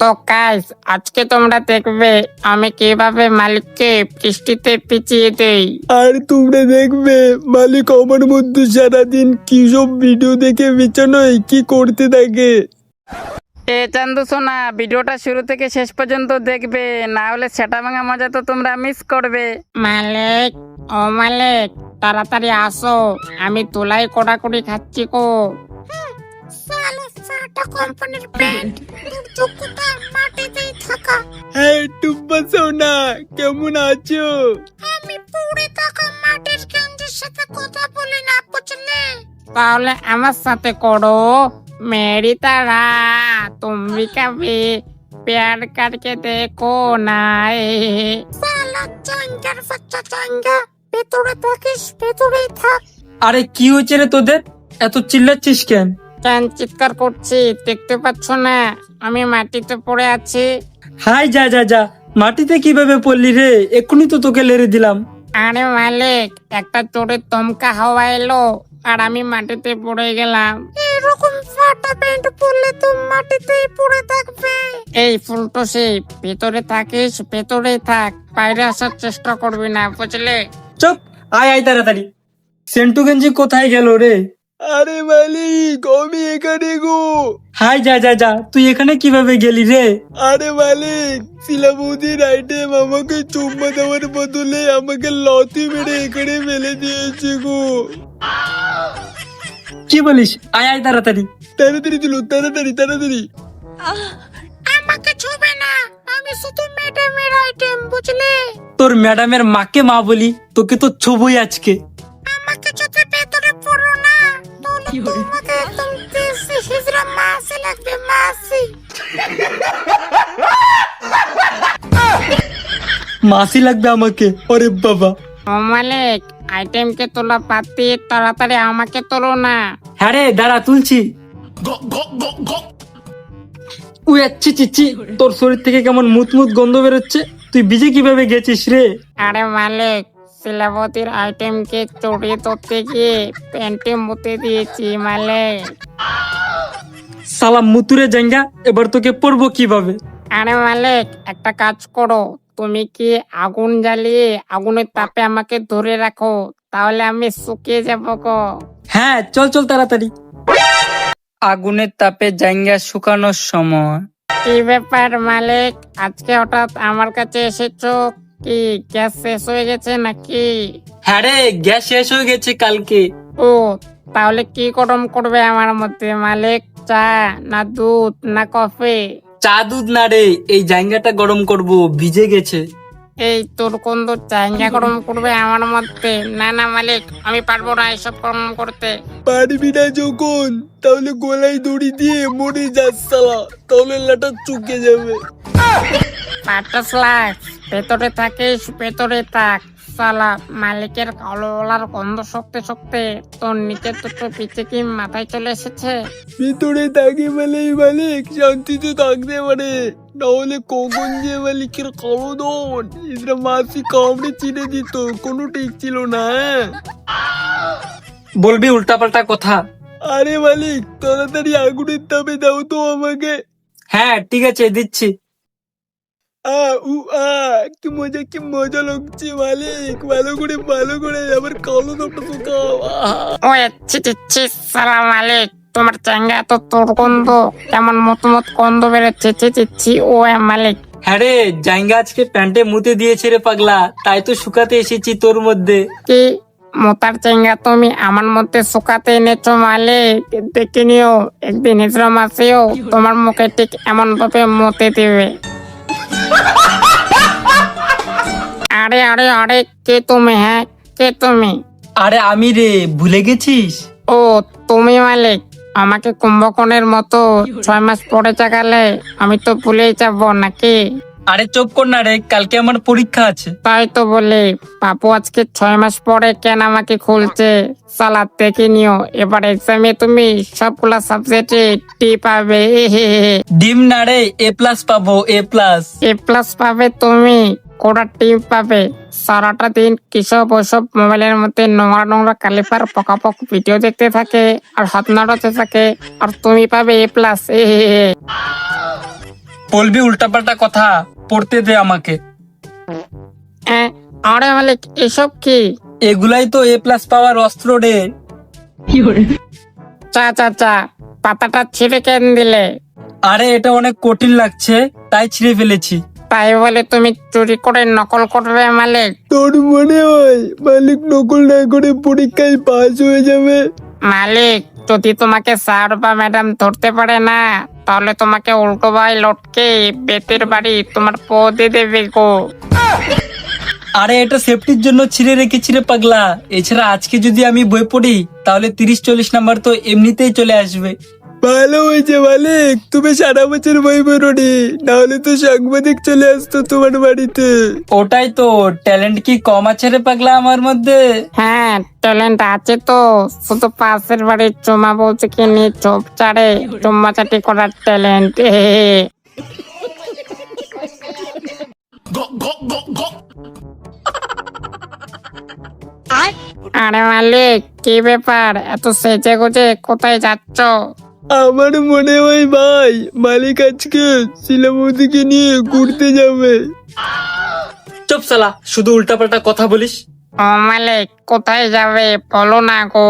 তো গাইস, আজকে তোমরা দেখবে আমি কিভাবে মালিককে বৃষ্টিতে পিছিয়ে দেই। আর তোমরা দেখবে মালিক আমার মধ্যে সারাদিন কি সব ভিডিও দেখে বিছানায় কি করতে থাকে। চান্দু সোনা, ভিডিওটা শুরু থেকে শেষ পর্যন্ত দেখবে, না হলে সেটা ভাঙা মজা তো তোমরা মিস করবে। মালিক, ও মালিক, তাড়াতাড়ি আসো, আমি তুলাই কোড়াকুড়ি খাচ্ছি গো। কোম্পানির পেট মাটিতেই থাকা। হ্যাঁ টুম্পা সোনা, কেমন আছো? আমি পুড়ে থাকা মাটির গেঞ্জির সাথে কথা বলি না, বুঝলে? তাহলে আমার সাথে করো। मेरी तरह तुम भी कभी प्यार करके देखो ना। साला चंगर बच्चा चंगा, ভেতরে থাকিস, ভেতরেই থাক। আরে কি হয়েছে রে তোদের, এত চিল্লাচ্ছিস কেন? কেন চিৎকার করছি দেখতে পাচ্ছ না? আমি মাটিতে পড়ে আছি। হাই যা যা যা, মাটিতে কিভাবে পড়লি রে? এক্ষুনি তো তোকে লেড়ে দিলাম। আরে মালিক, একটা চোরের দমকা হাওয়া এলো আর আমি মাটিতে পড়ে গেলাম। এরকম ফাটা প্যান্ট পরলে তো মাটিতেই পড়ে থাকবে। এই ফুলটুসি, ভেতরে থাকিস, ভেতরে থাক, বাইরে আসার চেষ্টা করবি না, বুঝলে? চুপ, আয় আয় তাড়াতাড়ি। সেন্টু গেঞ্জি কোথায় গেল রে? আরে মালিক, আমি এখানে গো। হাই যা যা যা, তুই এখানে কিভাবে গেলি রে? আরে মালিক, শিলাবুদির আইটেম আমাকে চুম্মা দেওয়ার বদলে আমাকে লতি মেরে এখানে ফেলে দিয়েছে গো। কি বলিস? আয় আয় তাড়াতাড়ি। তাড়াতাড়ি দিল, তাড়াতাড়ি তাড়াতাড়ি। আমাকে ছুবে না, আমি শুধু ম্যাডামের আইটেম, বুঝলে? তোর ম্যাডামের মাকে মা বলি, তোকে তো ছবই আজকে। আমাকে যদি ভেতরে পড়ো না, তাহলে তোমাকে একদম দেশি হিজড়া মাসি লাগবে, মাসি। মাসি লাগবে আমাকে? ওরে বাবা। ও মালিক, আইটেমকে তোলা বাদ দিয়ে তাড়াতাড়ি আমাকে তোলো না। হ্যাঁ রে, দাঁড়া তুলছি। উই আচ্ছি চিচ্ছি, তোর শরীর থেকে কেমন মুতমুত গন্ধ বেরোচ্ছে। তুই ভিজে কিভাবে গেছিস রে? আরে মালিক, শিলাবতীর আইটেমকে চড়িয়ে ধরতে গিয়ে প্যান্টে মুতে দিয়েছি মালিক। সালাম মুতুরে জাঙ্গা, এবার তোকে পড়বো কিভাবে? আরে মালিক, একটা কাজ করো, তুমি কি আগুন জ্বালিয়ে আগুনের তাপে আমাকে ধরে রাখো, তাহলে আমি শুকিয়ে যাবো গো। হ্যাঁ চল চল তাড়াতাড়ি। আগুনের তাপে জাঙ্গা শুকানোর সময়। কি ব্যাপার মালিক, আজকে হঠাৎ আমার কাছে এসেছো? কি গ্যাস শেষ হয়ে গেছে নাকি? হ্যাঁ রে, গ্যাস শেষ হয়ে গেছে কালকে। ও, তাহলে কি গরম করবে আমার মধ্যে মালিক? চা না দুধ না কফি? চা দুধ না রে, এই জাঙ্গাটা গরম করব, ভিজে গেছে। এই তোর কোন দুধ চাঙ্গা গরম করবে আমার মধ্যে? না না মালিক, আমি পারবো না এসব গরম করতে। পারবি না যখন, তাহলে গলায় দড়ি দিয়ে মরে যাস শালা, তাহলে লাটা চুকে যাবে। ভেতরে থাকিস, ভেতরে থাক। সালা মালিকের কালো ওলার গন্ধ শক্তি শক্তি তোর নিচে দুটো পিছে কি মাথায় চলে এসেছে? ভিতরে থাকে বলেই মালিক শান্তিতে থাকতে পারে, নাহলে কখন যে মালিকের কালো দন এরা মাসি কামড়ে চিনে দিত, কোনো ঠিক ছিল না। বলবি উল্টাপাল্টা কথা? আরে মালিক, তাড়াতাড়ি আগুনের তাপে দাও তো আমাকে। হ্যাঁ ঠিক আছে, দিচ্ছি। কি মজা, কি মজা লাগছে মালিক, ভালো করে আমার কালো দপটা শুকাও। ও ছি, সালাম মালিক, তোমার চাঙ্গা তো তোর গন্ধ কেমন মত গন্ধ বেরোচ্ছে, ছি। ও মালিক। হ্যাঁ রে, জাঙ্গা আজকে প্যান্টে মুতে দিয়েছে রে পাগলা, তাই তো শুকাতে এসেছি তোর মধ্যে। কি মোতার চাঙ্গা তুমি আমার মধ্যে শুকাতে এনেছো মালিক? দেখে নিও, একদিন হিজড়া মাসেও তোমার মুখে ঠিক এমন ভাবে মতে দেবে। আরে কে তুমি? হ্যাঁ কে তুমি? আরে আমি রে, ভুলে গেছিস? ও তুমি মালিক, আমাকে কুম্ভকর্ণের মতো 6 মাস পরে জাগালে আমি তো ভুলেই যাবো নাকি? আরে চুপ কর না রে, কালকে আমার পরীক্ষা আছে। তাই তো বলি, পাপু আজকে 6 মাস পরে কেন আমাকে খুলছে। সালা দেখে নিও, এবার এক্সামে তুমি সবগুলা সাবজেক্টে টি পাবে। ডিম না রে, A+ পাবো, A+। A+ পাবে তুমি, কোটা টিম পাবে। সারাটা দিন কিসব ওসব মোবাইলের মধ্যে নোংরা কালিপার পকাপক ভিডিও দেখতে থাকে আর হাত নাড়াতে থাকে, আর তুমি পাবে A+। বলবি উল্টাপাল্টা কথা, পড়তে দে আমাকে। আরে মালিক এসব কি? এগুলাই তো A+ পাওয়ার অস্ত্র রে। চা চা চা, পাতাটা ছিঁড়ে কেন দিলে? আরে এটা অনেক কঠিন লাগছে, তাই ছিঁড়ে ফেলেছি। তাই বলে তুমি চুরি করে নকল করবে মালিক? তোর মনে হয় মালিক নকল না করে পরীক্ষায় পাস হয়ে যাবে? মালিক যদি তোমাকে স্যার বা ম্যাডাম ধরতে পারে না, তাহলে তোমাকে উল্টো ভাই লটকে বেতের বাড়ি তোমার পদে দেবে গো। আরে এটা সেফটির জন্য ছিঁড়ে রেখেছি রে পাগলা। এছাড়া আজকে যদি আমি বই পড়ি তাহলে 30-40 নাম্বার তো এমনিতেই চলে আসবে। ভালো হয়েছে মালিক, তুমি সারা বছর বই পড়োনি, নাহলে তো সাংবাদিক চলে আসতো তোমার বাড়িতে। ওটাই তো, ট্যালেন্ট কি কম আছে রে পাগলা আমার মধ্যে? হ্যাঁ ট্যালেন্ট আছে তো, শুধু পাশের বাড়ির চুমা বলছে নিয়ে চোপ চাড়ে চুম্মা চাটি করার ট্যালেন্ট। আরে মালিক কি ব্যাপার, এত সেজে গুজে কোথায় যাচ্ছ? আমার মনে হয় ভাই মালিক আজকে শিলামতিকে নিয়ে ঘুরতে যাবে। চুপ শালা, শুধু উল্টাপাল্টা কথা বলিস। ও মালিক কোথায় যাবে বলো না গো।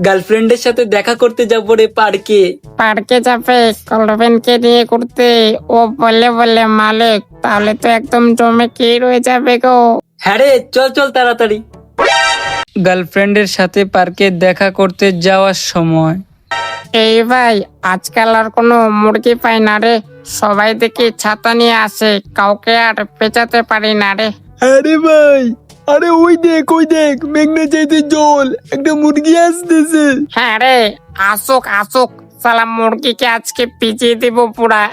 গার্লফ্রেন্ডের সাথে দেখা করতে যাবো রে পার্কে। পার্কে যাবে গার্লফ্রেন্ডকে নিয়ে ঘুরতে? ও বলে বলে মালিক, তাহলে তো একদম জমে কি রয়ে যাবে গো। হ্যাঁ রে, চল চল তাড়াতাড়ি। গার্লফ্রেন্ডের সাথে পার্কে দেখা করতে যাওয়ার সময়। এই ভাই আজকাল আর কোনো মুরগি পাই না রে, সবাই দেখি ছাতা নিয়ে আসে, কাউকে আর পেঁচাতে পারি না রে। আরে ভাই, আরে ওই দেখ মেঘনা চাইতে জল, একটা মুরগি আসতেছে। হ্যাঁ রে, আসুক আসুক, সালা মুরগিকে আজকে পিছিয়ে দিব পুরা।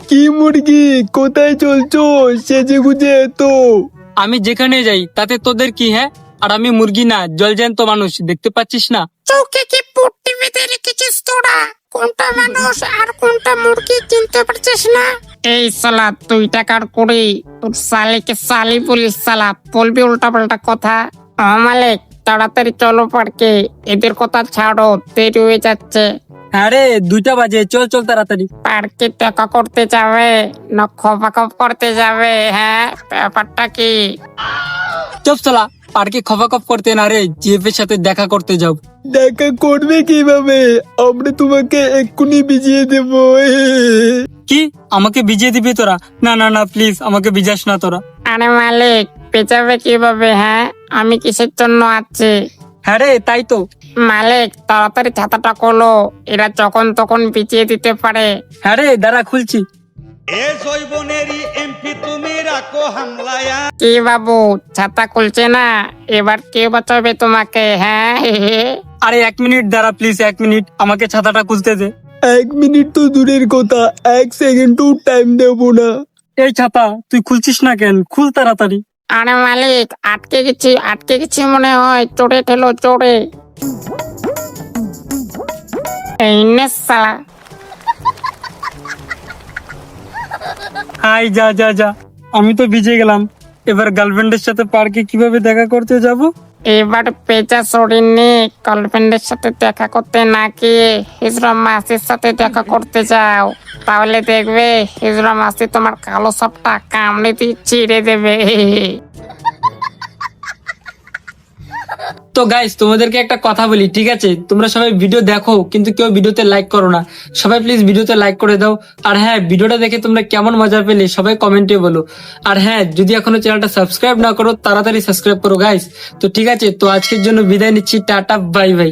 কি মুরগি, কোথায় চলছো সেজে গুজে? তো আমি যেখানে যাই তাতে তোদের কি? হ্যাঁ, আর আমি মুরগি না, জলজ্যান্ত মানুষ, দেখতে পাচ্ছিস না? চোখে কি পট্টি বেঁধে রেখেছিস তোরা? কোনটা মানুষ আর কোনটা মুরগি চিনতে পারছিস না? এই সালা 2 টাকার কুড়ি, তোর সালিকে সালি বলিস সালা, বলবি উল্টা পাল্টা কথা। মালিক তাড়াতাড়ি চলো পার্কে, এদের কথা ছাড়ো, দেরি হয়ে যাচ্ছে। হ্যাঁ রে, 2টা বাজে, চল চল তাড়াতাড়ি। পার্কে দেখা করতে যাবে না খপাখপ করতে যাবে? হ্যাঁ ব্যাপারটা কি? চুপ শালা, পার্কে খপাখপ করতে না রে, জিএফ এর সাথে দেখা করতে যাও। দেখা করবে কিভাবে? আমরা তোমাকে এক্ষুনি ভিজিয়ে দেব। কি আমাকে ভিজিয়ে দিবি তোরা? না না না, প্লিজ আমাকে ভিজাস না তোরা। আরে মালিক পেঁচাবে কিভাবে? হ্যাঁ আমি কিসের জন্য আছি? হ্যাঁ রে, তাই তো। মালিক তাড়াতাড়ি ছাতাটা খোলো, এরা যখন তখন পিছিয়ে দিতে পারে। হ্যাঁ রে, দাঁড়া খুলছি। এ জৈবনেরই এমপি তুমি রাখো হামলায়া। কি বাবু ছাতা খুলছে না, এবার কে বাঁচাবে তোমাকে? হ্যাঁ আরে 1 মিনিট দাঁড়া প্লিজ, 1 মিনিট, আমাকে ছাতাটা খুলতে দে। 1 মিনিট তো দূরের কথা, 1 সেকেন্ডও টাইম দেবো না। এই ছাতা তুই খুলছিস না কেন? খুল তাড়াতাড়ি। আরে মালিক আটকে গেছি মনে হয়, চড়ে ঠেলো চড়ে। এই নে শালা। হাই, যা যা যা, আমি তো ভিজে গেলাম। এবার গার্লফ্রেন্ডের সাথে পার্কে কিভাবে দেখা করতে যাব? এবার পেঁচা শরীর নিয়ে গার্লফ্রেন্ডের সাথে দেখা করতে না গিয়ে হিজড়া মাসির সাথে দেখা করতে যাও, তাহলে দেখবে হিজড়া মাসি তোমার কালো সাপটা কামড়ে দিয়ে ছিঁড়ে দেবে। তো গাইস, তোমাদেরকে একটা কথা বলি, ঠিক আছে? তোমরা সবাই ভিডিও দেখো কিন্তু কেউ ভিডিওতে লাইক করো না। সবাই প্লিজ ভিডিওতে লাইক করে দাও। আর হ্যাঁ, ভিডিওটা দেখে তোমরা কেমন মজা পেলে সবাই কমেন্টে বলো। আর হ্যাঁ, যদি এখনো চ্যানেলটা সাবস্ক্রাইব না করো তাড়াতাড়ি সাবস্ক্রাইব করো গাইস। তো ঠিক আছে, তো আজকের জন্য বিদায় নিচ্ছি, টাটা বাই বাই।